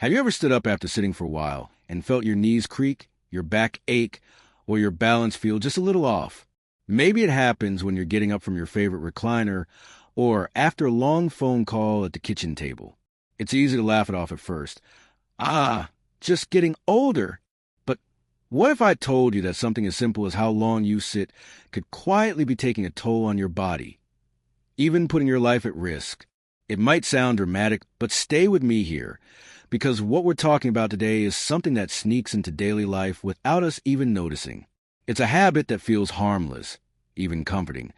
Have you ever stood up after sitting for a while and felt your knees creak, your back ache, or your balance feel just a little off? Maybe it happens when you're getting up from your favorite recliner or after a long phone call at the kitchen table. It's easy to laugh it off at first. Just getting older. But what if I told you that something as simple as how long you sit could quietly be taking a toll on your body, even putting your life at risk? It might sound dramatic, but stay with me here, because what we're talking about today is something that sneaks into daily life without us even noticing. It's a habit that feels harmless, even comforting,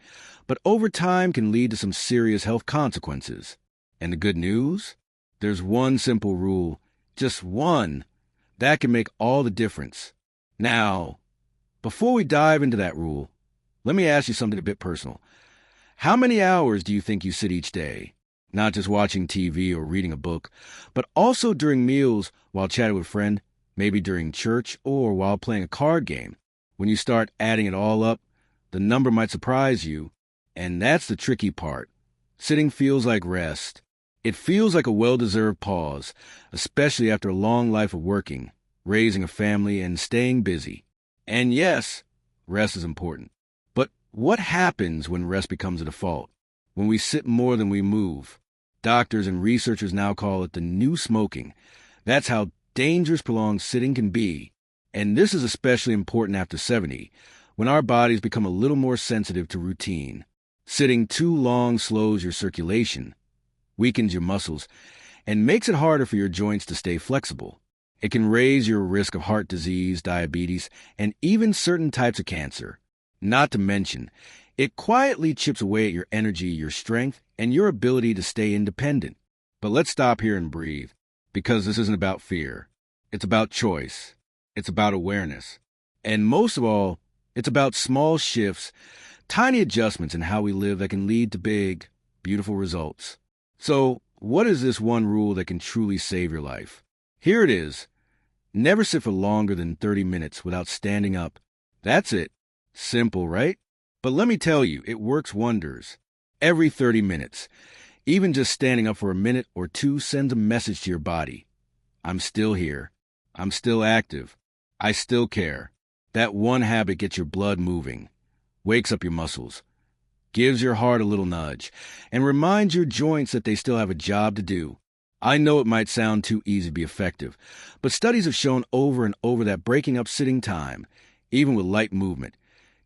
but over time can lead to some serious health consequences. And the good news? There's one simple rule, just one, that can make all the difference. Now, before we dive into that rule, let me ask you something a bit personal. How many hours do you think you sit each day? Not just watching TV or reading a book, but also during meals, while chatting with a friend, maybe during church, or while playing a card game. When you start adding it all up, the number might surprise you, and that's the tricky part. Sitting feels like rest. It feels like a well-deserved pause, especially after a long life of working, raising a family, and staying busy. And yes, rest is important. But what happens when rest becomes a default? When we sit more than we move? Doctors and researchers now call it the new smoking. That's how dangerous prolonged sitting can be. And this is especially important after 70, when our bodies become a little more sensitive to routine. Sitting too long slows your circulation, weakens your muscles, and makes it harder for your joints to stay flexible. It can raise your risk of heart disease, diabetes, and even certain types of cancer. Not to mention, it quietly chips away at your energy, your strength, and your ability to stay independent. But let's stop here and breathe, because this isn't about fear. It's about choice. It's about awareness. And most of all, it's about small shifts, tiny adjustments in how we live that can lead to big, beautiful results. So, what is this one rule that can truly save your life? Here it is. Never sit for longer than 30 minutes without standing up. That's it. Simple, right? But let me tell you, it works wonders. Every 30 minutes, even just standing up for a minute or two sends a message to your body. I'm still here. I'm still active. I still care. That one habit gets your blood moving, wakes up your muscles, gives your heart a little nudge, and reminds your joints that they still have a job to do. I know it might sound too easy to be effective, but studies have shown over and over that breaking up sitting time, even with light movement,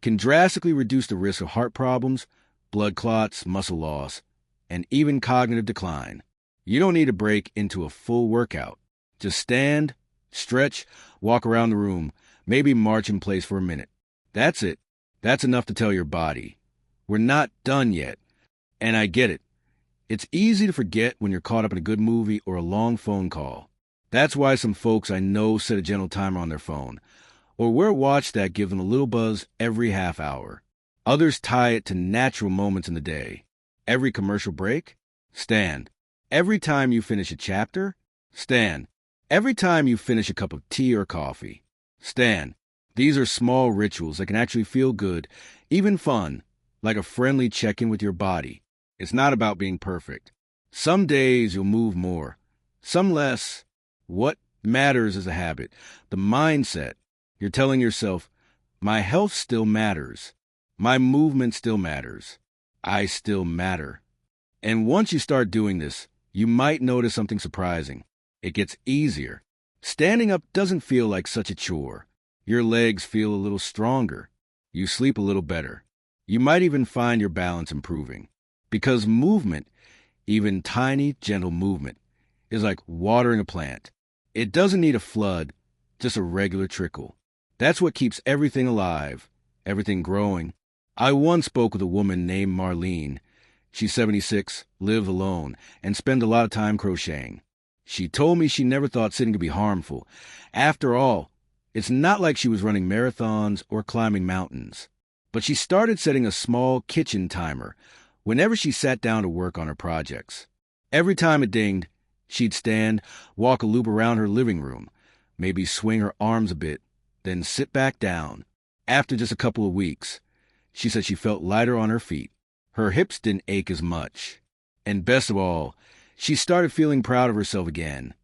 can drastically reduce the risk of heart problems, blood clots, muscle loss, and even cognitive decline. You don't need to break into a full workout. Just stand, stretch, walk around the room, maybe march in place for a minute. That's it. That's enough to tell your body, we're not done yet. And I get it. It's easy to forget when you're caught up in a good movie or a long phone call. That's why some folks I know set a gentle timer on their phone, or wear a watch that gives them a little buzz every half hour. Others tie it to natural moments in the day. Every commercial break? Stand. Every time you finish a chapter? Stand. Every time you finish a cup of tea or coffee? Stand. These are small rituals that can actually feel good, even fun, like a friendly check-in with your body. It's not about being perfect. Some days you'll move more, some less. What matters is a habit, the mindset. You're telling yourself, my health still matters. My movement still matters. I still matter. And once you start doing this, you might notice something surprising. It gets easier. Standing up doesn't feel like such a chore. Your legs feel a little stronger. You sleep a little better. You might even find your balance improving. Because movement, even tiny, gentle movement, is like watering a plant. It doesn't need a flood, just a regular trickle. That's what keeps everything alive, everything growing. I once spoke with a woman named Marlene. She's 76, lives alone, and spends a lot of time crocheting. She told me she never thought sitting could be harmful. After all, it's not like she was running marathons or climbing mountains. But she started setting a small kitchen timer whenever she sat down to work on her projects. Every time it dinged, she'd stand, walk a loop around her living room, maybe swing her arms a bit, then sit back down. After just a couple of weeks, she said she felt lighter on her feet. Her hips didn't ache as much. And best of all, she started feeling proud of herself again.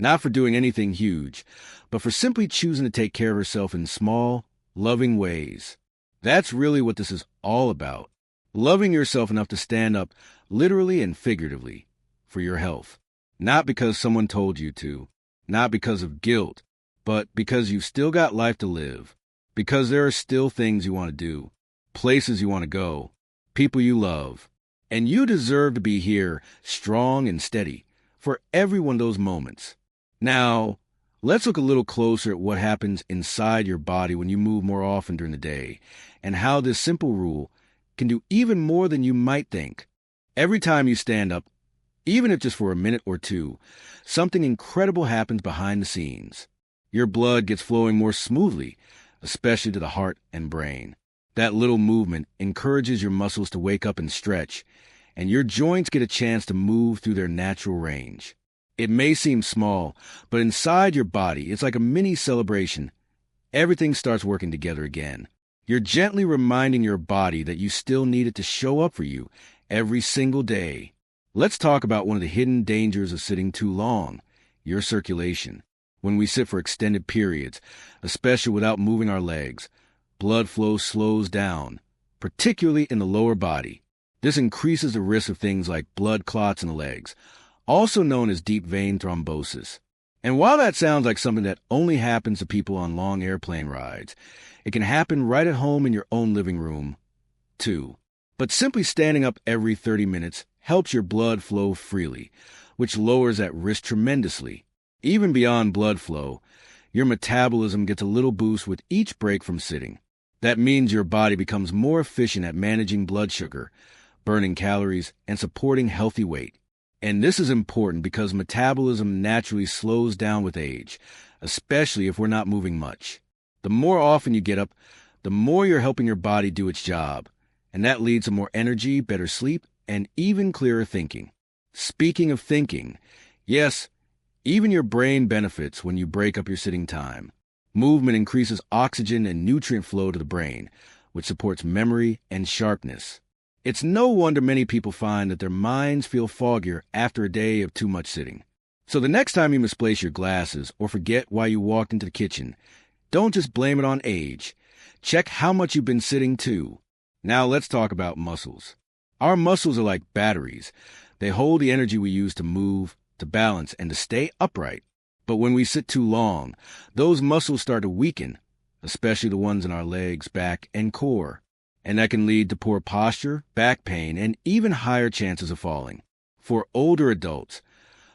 Not for doing anything huge, but for simply choosing to take care of herself in small, loving ways. That's really what this is all about. Loving yourself enough to stand up, literally and figuratively, for your health. Not because someone told you to, not because of guilt, but because you've still got life to live. Because there are still things you want to do, places you want to go, people you love. And you deserve to be here, strong and steady, for every one of those moments. Now, let's look a little closer at what happens inside your body when you move more often during the day, and how this simple rule can do even more than you might think. Every time you stand up, even if just for a minute or two, something incredible happens behind the scenes. Your blood gets flowing more smoothly, especially to the heart and brain. That little movement encourages your muscles to wake up and stretch, and your joints get a chance to move through their natural range. It may seem small, but inside your body, it's like a mini celebration. Everything starts working together again. You're gently reminding your body that you still need it to show up for you every single day. Let's talk about one of the hidden dangers of sitting too long, your circulation. When we sit for extended periods, especially without moving our legs, blood flow slows down, particularly in the lower body. This increases the risk of things like blood clots in the legs, also known as deep vein thrombosis. And while that sounds like something that only happens to people on long airplane rides, it can happen right at home in your own living room, too. But simply standing up every 30 minutes helps your blood flow freely, which lowers that risk tremendously. Even beyond blood flow, your metabolism gets a little boost with each break from sitting. That means your body becomes more efficient at managing blood sugar, burning calories, and supporting healthy weight. And this is important because metabolism naturally slows down with age, especially if we're not moving much. The more often you get up, the more you're helping your body do its job, and that leads to more energy, better sleep, and even clearer thinking. Speaking of thinking, yes, even your brain benefits when you break up your sitting time. Movement increases oxygen and nutrient flow to the brain, which supports memory and sharpness. It's no wonder many people find that their minds feel foggier after a day of too much sitting. So the next time you misplace your glasses or forget why you walked into the kitchen, don't just blame it on age. Check how much you've been sitting too. Now let's talk about muscles. Our muscles are like batteries. They hold the energy we use to move, to balance, and to stay upright. But when we sit too long, those muscles start to weaken, especially the ones in our legs, back, and core. And that can lead to poor posture, back pain, and even higher chances of falling. For older adults,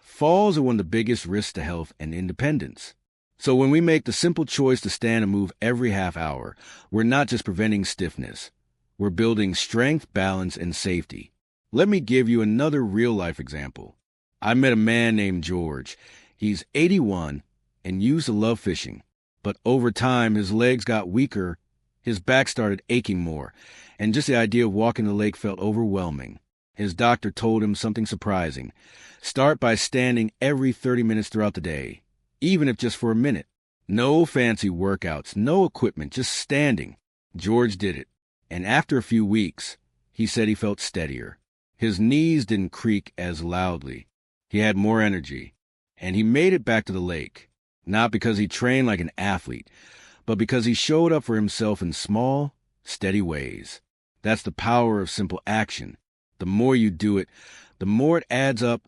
falls are one of the biggest risks to health and independence. So when we make the simple choice to stand and move every half hour, we're not just preventing stiffness. We're building strength, balance, and safety. Let me give you another real-life example. I met a man named George. He's 81 and used to love fishing. But over time, his legs got weaker, his back started aching more, and just the idea of walking the lake felt overwhelming. His doctor told him something surprising. Start by standing every 30 minutes throughout the day, even if just for a minute. No fancy workouts, no equipment, just standing. George did it, and after a few weeks, he said he felt steadier. His knees didn't creak as loudly. He had more energy, and he made it back to the lake, not because he trained like an athlete, but because he showed up for himself in small, steady ways. That's the power of simple action. The more you do it, the more it adds up,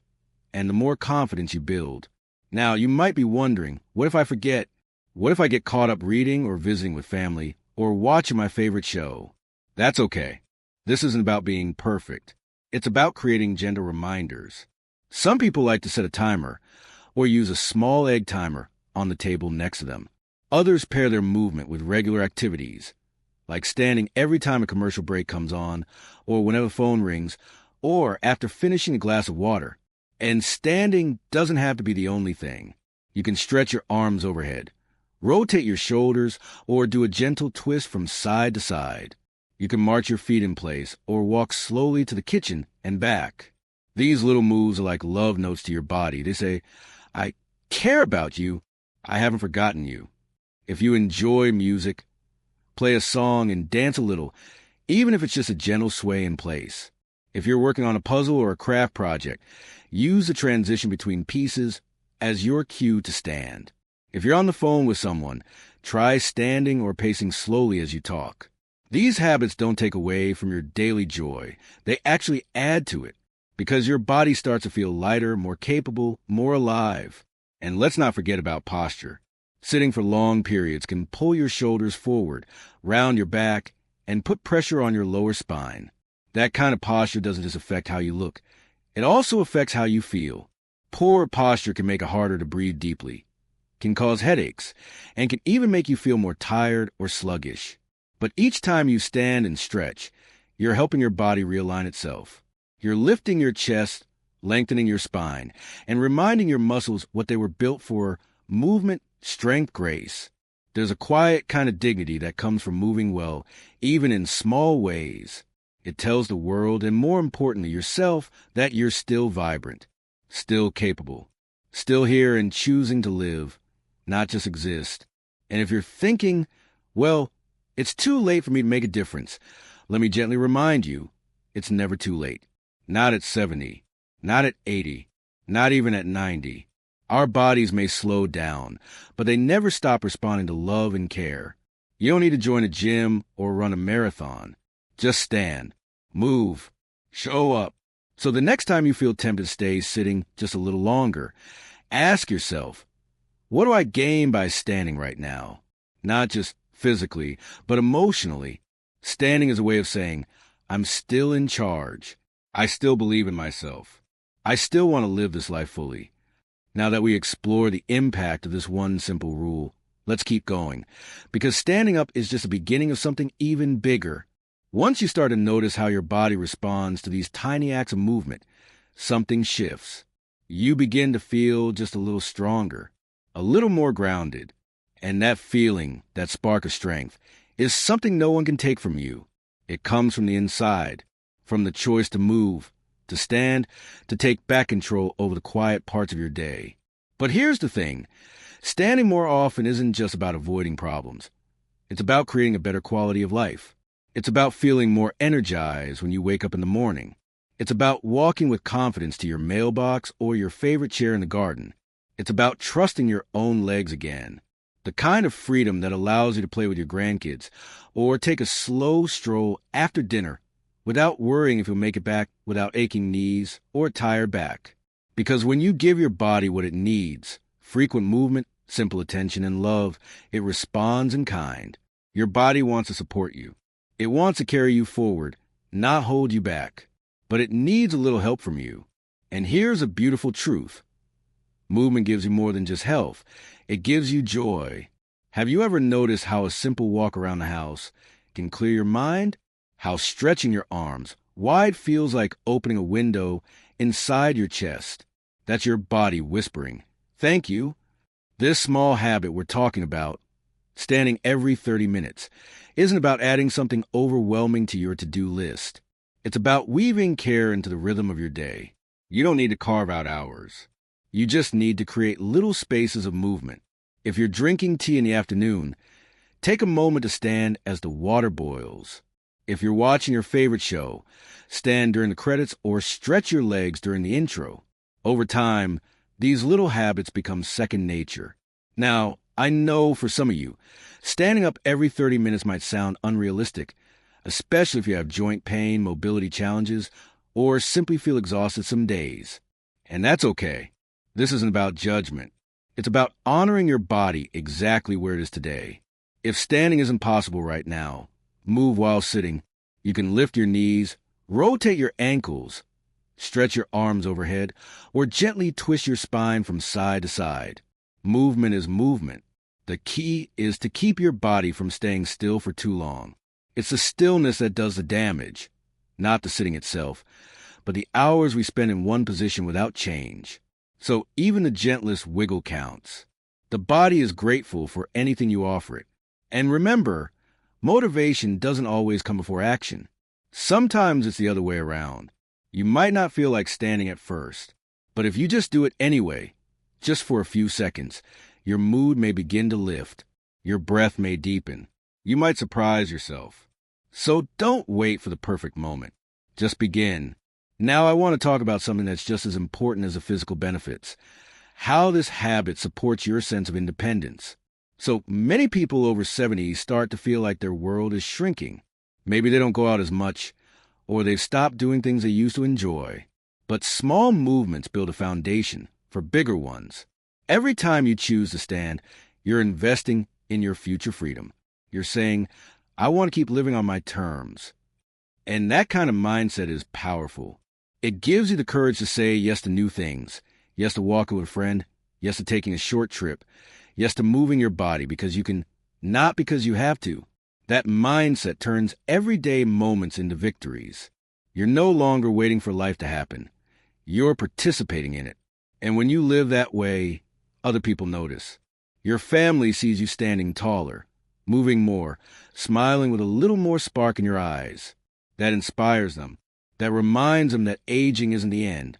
and the more confidence you build. Now, you might be wondering, what if I forget? What if I get caught up reading or visiting with family or watching my favorite show? That's okay. This isn't about being perfect. It's about creating gentle reminders. Some people like to set a timer or use a small egg timer on the table next to them. Others pair their movement with regular activities, like standing every time a commercial break comes on, or whenever the phone rings, or after finishing a glass of water. And standing doesn't have to be the only thing. You can stretch your arms overhead, rotate your shoulders, or do a gentle twist from side to side. You can march your feet in place or walk slowly to the kitchen and back. These little moves are like love notes to your body. They say, I care about you. I haven't forgotten you. If you enjoy music, play a song and dance a little, even if it's just a gentle sway in place. If you're working on a puzzle or a craft project, use the transition between pieces as your cue to stand. If you're on the phone with someone, try standing or pacing slowly as you talk. These habits don't take away from your daily joy. They actually add to it, because your body starts to feel lighter, more capable, more alive. And let's not forget about posture. Sitting for long periods can pull your shoulders forward, round your back, and put pressure on your lower spine. That kind of posture doesn't just affect how you look. It also affects how you feel. Poor posture can make it harder to breathe deeply, can cause headaches, and can even make you feel more tired or sluggish. But each time you stand and stretch, you're helping your body realign itself. You're lifting your chest, lengthening your spine, and reminding your muscles what they were built for: movement, strength, grace. There's a quiet kind of dignity that comes from moving well, even in small ways. It tells the world, and more importantly yourself, that you're still vibrant, still capable, still here and choosing to live, not just exist. And if you're thinking, well, it's too late for me to make a difference, let me gently remind you, it's never too late. Not at 70, not at 80, not even at 90. Our bodies may slow down, but they never stop responding to love and care. You don't need to join a gym or run a marathon. Just stand, move, show up. So the next time you feel tempted to stay sitting just a little longer, ask yourself, what do I gain by standing right now? Not just physically, but emotionally. Standing is a way of saying, I'm still in charge. I still believe in myself. I still want to live this life fully. Now that we explore the impact of this one simple rule, let's keep going, because standing up is just the beginning of something even bigger. Once you start to notice how your body responds to these tiny acts of movement, something shifts. You begin to feel just a little stronger, a little more grounded. And that feeling, that spark of strength, is something no one can take from you. It comes from the inside, from the choice to move, to stand, to take back control over the quiet parts of your day. But here's the thing. Standing more often isn't just about avoiding problems. It's about creating a better quality of life. It's about feeling more energized when you wake up in the morning. It's about walking with confidence to your mailbox or your favorite chair in the garden. It's about trusting your own legs again. The kind of freedom that allows you to play with your grandkids or take a slow stroll after dinner without worrying if you'll make it back without aching knees or a tired back. Because when you give your body what it needs, frequent movement, simple attention, and love, it responds in kind. Your body wants to support you. It wants to carry you forward, not hold you back. But it needs a little help from you. And here's a beautiful truth. Movement gives you more than just health. It gives you joy. Have you ever noticed how a simple walk around the house can clear your mind? How stretching your arms wide feels like opening a window inside your chest. That's your body whispering, thank you. This small habit we're talking about, standing every 30 minutes, isn't about adding something overwhelming to your to-do list. It's about weaving care into the rhythm of your day. You don't need to carve out hours. You just need to create little spaces of movement. If you're drinking tea in the afternoon, take a moment to stand as the water boils. If you're watching your favorite show, stand during the credits or stretch your legs during the intro. Over time, these little habits become second nature. Now, I know for some of you, standing up every 30 minutes might sound unrealistic, especially if you have joint pain, mobility challenges, or simply feel exhausted some days. And that's okay. This isn't about judgment. It's about honoring your body exactly where it is today. If standing isn't possible right now, move while sitting. You can lift your knees, rotate your ankles, stretch your arms overhead, or gently twist your spine from side to side. Movement is movement. The key is to keep your body from staying still for too long. It's the stillness that does the damage, not the sitting itself, but the hours we spend in one position without change. So even the gentlest wiggle counts. The body is grateful for anything you offer it. And remember, motivation doesn't always come before action. Sometimes it's the other way around. You might not feel like standing at first, but if you just do it anyway, just for a few seconds, your mood may begin to lift. Your breath may deepen. You might surprise yourself. So don't wait for the perfect moment. Just begin. Now I want to talk about something that's just as important as the physical benefits. how this habit supports your sense of independence. So many people over 70 start to feel like their world is shrinking. Maybe they don't go out as much, or they've stopped doing things they used to enjoy. But small movements build a foundation for bigger ones. Every time you choose to stand, you're investing in your future freedom. You're saying, I want to keep living on my terms. And that kind of mindset is powerful. It gives you the courage to say yes to new things, yes to walking with a friend, yes to taking a short trip, yes to moving your body because you can, not because you have to. That mindset turns everyday moments into victories. You're no longer waiting for life to happen. You're participating in it. And when you live that way, other people notice. Your family sees you standing taller, moving more, smiling with a little more spark in your eyes. That inspires them. That reminds them that aging isn't the end.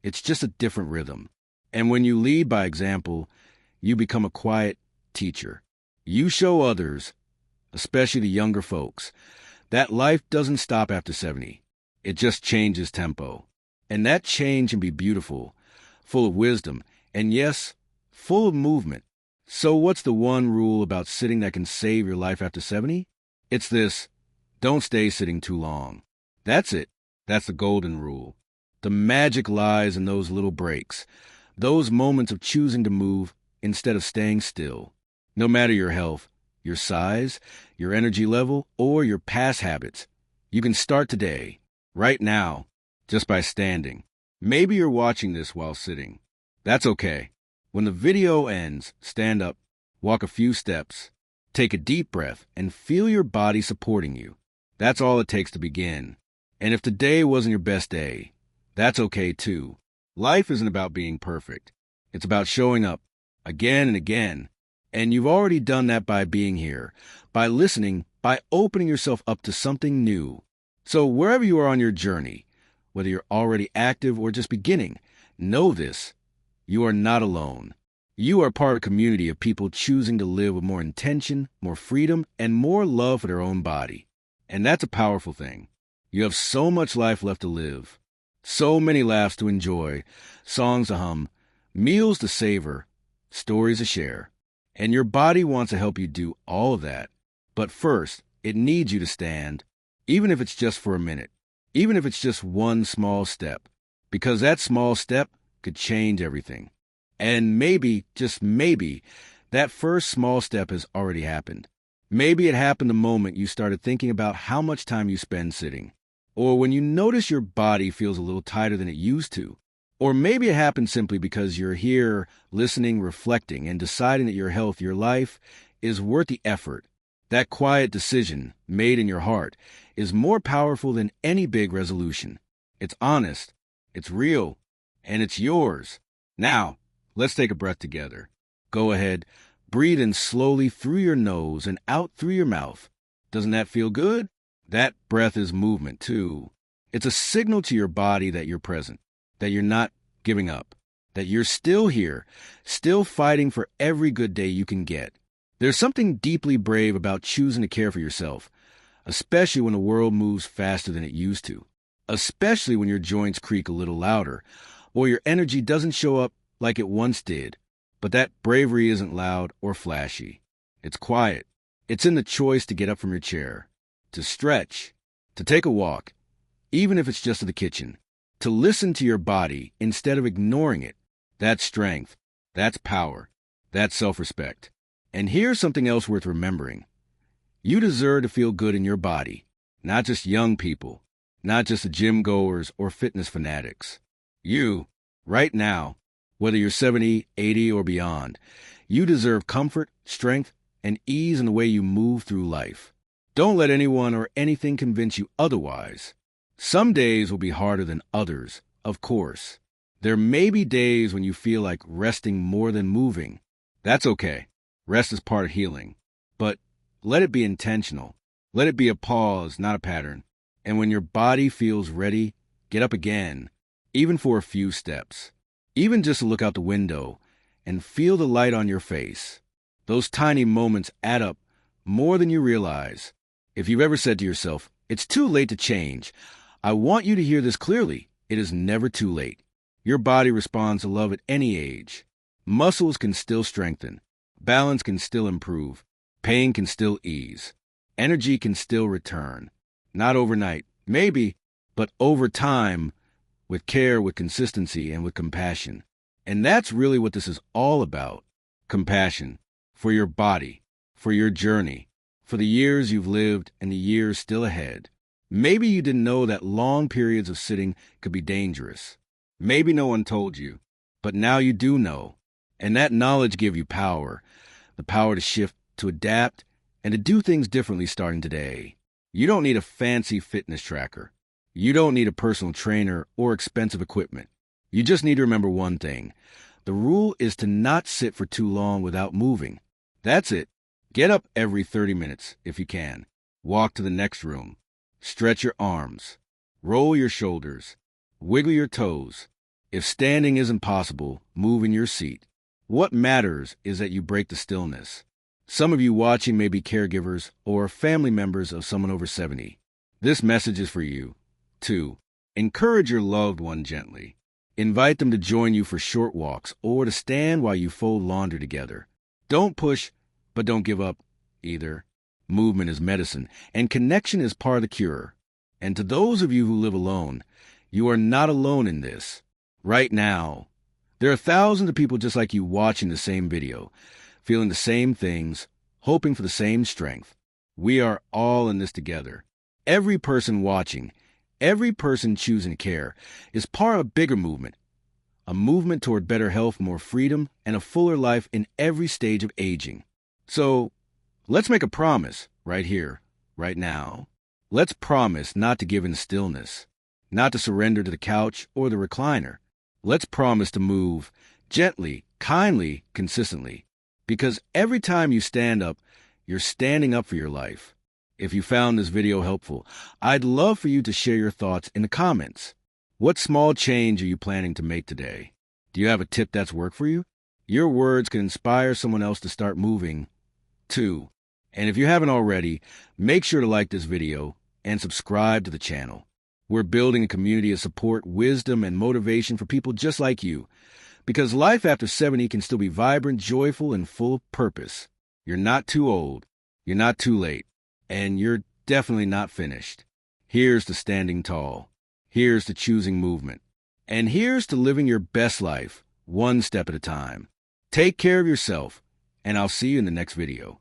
It's just a different rhythm. And when you lead by example, you become a quiet teacher. You show others, especially the younger folks, that life doesn't stop after 70. It just changes tempo. And that change can be beautiful, full of wisdom, and yes, full of movement. So what's the one rule about sitting that can save your life after 70? It's this: don't stay sitting too long. That's it. That's the golden rule. The magic lies in those little breaks, those moments of choosing to move instead of staying still. No matter your health, your size, your energy level, or your past habits, you can start today, right now, just by standing. Maybe you're watching this while sitting. That's okay. When the video ends, stand up, walk a few steps, take a deep breath, and feel your body supporting you. That's all it takes to begin. And if today wasn't your best day, that's okay too. Life isn't about being perfect. It's about showing up again and again. And you've already done that by being here, by listening, by opening yourself up to something new. So wherever you are on your journey, whether you're already active or just beginning, know this: you are not alone. You are part of a community of people choosing to live with more intention, more freedom, and more love for their own body. And that's a powerful thing. You have so much life left to live, so many laughs to enjoy, songs to hum, meals to savor, stories to share. And your body wants to help you do all of that. But first, it needs you to stand, even if it's just for a minute, even if it's just one small step, because that small step could change everything. And maybe, just maybe, that first small step has already happened. Maybe it happened the moment you started thinking about how much time you spend sitting, or when you notice your body feels a little tighter than it used to. Or maybe it happened simply because you're here listening, reflecting, and deciding that your health, your life, is worth the effort. That quiet decision made in your heart is more powerful than any big resolution. It's honest, it's real, and it's yours. Now, let's take a breath together. Go ahead, breathe in slowly through your nose and out through your mouth. Doesn't that feel good? That breath is movement, too. It's a signal to your body that you're present, that you're not giving up, that you're still here, still fighting for every good day you can get. There's something deeply brave about choosing to care for yourself, especially when the world moves faster than it used to, especially when your joints creak a little louder, or your energy doesn't show up like it once did. But that bravery isn't loud or flashy. It's quiet. It's in the choice to get up from your chair, to stretch, to take a walk, even if it's just to the kitchen, to listen to your body instead of ignoring it. That's strength. That's power. That's self-respect. And here's something else worth remembering. You deserve to feel good in your body, not just young people, not just the gym goers or fitness fanatics. You, right now, whether you're 70, 80, or beyond, you deserve comfort, strength, and ease in the way you move through life. Don't let anyone or anything convince you otherwise. Some days will be harder than others, of course. There may be days when you feel like resting more than moving. That's okay. Rest is part of healing. But let it be intentional. Let it be a pause, not a pattern. And when your body feels ready, get up again, even for a few steps. Even just to look out the window and feel the light on your face. Those tiny moments add up more than you realize. If you've ever said to yourself, it's too late to change, I want you to hear this clearly. It is never too late. Your body responds to love at any age. Muscles can still strengthen. Balance can still improve. Pain can still ease. Energy can still return. Not overnight, maybe, but over time, with care, with consistency, and with compassion. And that's really what this is all about. Compassion for your body, for your journey, for the years you've lived and the years still ahead. Maybe you didn't know that long periods of sitting could be dangerous. Maybe no one told you, but now you do know. And that knowledge gives you power, the power to shift, to adapt, and to do things differently starting today. You don't need a fancy fitness tracker. You don't need a personal trainer or expensive equipment. You just need to remember one thing. The rule is to not sit for too long without moving. That's it. Get up every 30 minutes if you can. Walk to the next room. Stretch your arms. Roll your shoulders. Wiggle your toes. If standing isn't possible, move in your seat. What matters is that you break the stillness. Some of you watching may be caregivers or family members of someone over 70. This message is for you. 2. Encourage your loved one gently. Invite them to join you for short walks or to stand while you fold laundry together. Don't push, but don't give up either. Movement is medicine, and connection is part of the cure. And to those of you who live alone, you are not alone in this. Right now, there are thousands of people just like you watching the same video, feeling the same things, hoping for the same strength. We are all in this together. Every person watching, every person choosing to care is part of a bigger movement, a movement toward better health, more freedom, and a fuller life in every stage of aging. So let's make a promise right here, right now. Let's promise not to give in to stillness, not to surrender to the couch or the recliner. Let's promise to move gently, kindly, consistently, because every time you stand up, you're standing up for your life. If you found this video helpful, I'd love for you to share your thoughts in the comments. What small change are you planning to make today? Do you have a tip that's worked for you? Your words can inspire someone else to start moving, too. And if you haven't already, make sure to like this video and subscribe to the channel. We're building a community of support, wisdom, and motivation for people just like you. Because life after 70 can still be vibrant, joyful, and full of purpose. You're not too old. You're not too late. And you're definitely not finished. Here's to standing tall. Here's to choosing movement. And here's to living your best life, one step at a time. Take care of yourself, and I'll see you in the next video.